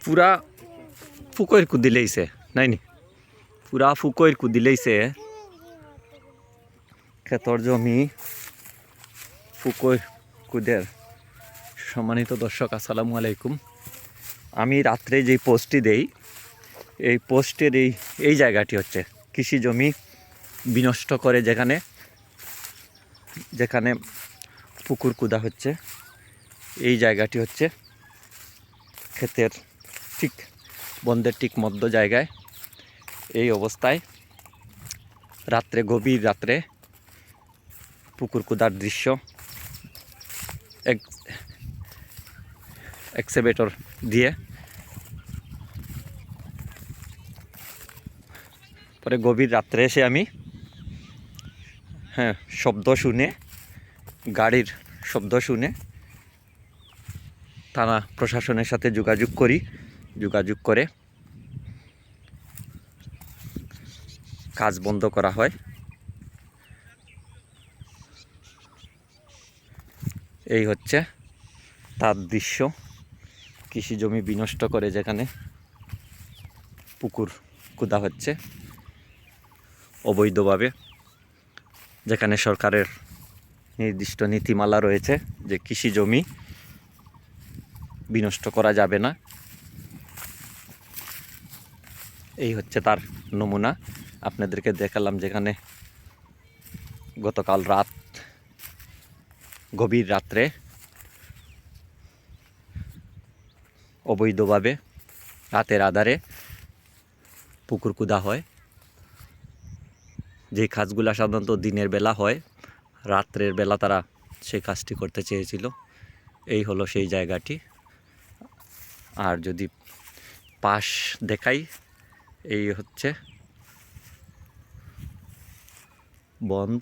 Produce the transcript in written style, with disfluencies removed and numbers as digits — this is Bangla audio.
পুরা ফুকইর কুদি লেইছে নাইনি, পুরা ফুকইর কুদি লেইছে ক্ষেতর জমি ফুকই কুদের। সম্মানিত দর্শক, আসসালামু আলাইকুম। আমি রাত্রে যে পোস্টটি দেই, এই পোস্টের এই জায়গাটি হচ্ছে কৃষি জমি বিনষ্ট করে, যেখানে যেখানে পুকুর কুদা হচ্ছে। এই জায়গাটি হচ্ছে ক্ষেতের ঠিক বন্ধের ঠিক মধ্য জায়গায়। এই অবস্থায় রাত্রে, গভীর রাত্রে পুকুর কুদার দৃশ্য এক্সকেভেটর দিয়ে। পরে গভীর রাত্রে এসে আমি শব্দ শুনে, গাড়ির শব্দ শুনে থানা প্রশাসনের সাথে যোগাযোগ করি। যোগাযোগ করে কাজ বন্ধ করা হয়। এই হচ্ছে তার দৃশ্য, কৃষি জমি বিনষ্ট করে যেখানে পুকুর কুদা হচ্ছে অবৈধভাবে, যেখানে সরকারের নির্দিষ্ট নীতিমালা রয়েছে যে কৃষি জমি বিনষ্ট করা যাবে না। এই হচ্ছে তার নমুনা আপনাদেরকে দেখালাম, যেখানে গতকাল রাত, গভীর রাত্রে অবৈধভাবে রাতের আধারে পুকুর কুদা হয়। যে কাজগুলো সাধারণত দিনের বেলা হয়, রাত্রের বেলা তারা সেই কাজটি করতে চেয়েছিল। এই হলো সেই জায়গাটি। আর যদি পাশ দেখাই, এই হচ্ছে বন্ধ।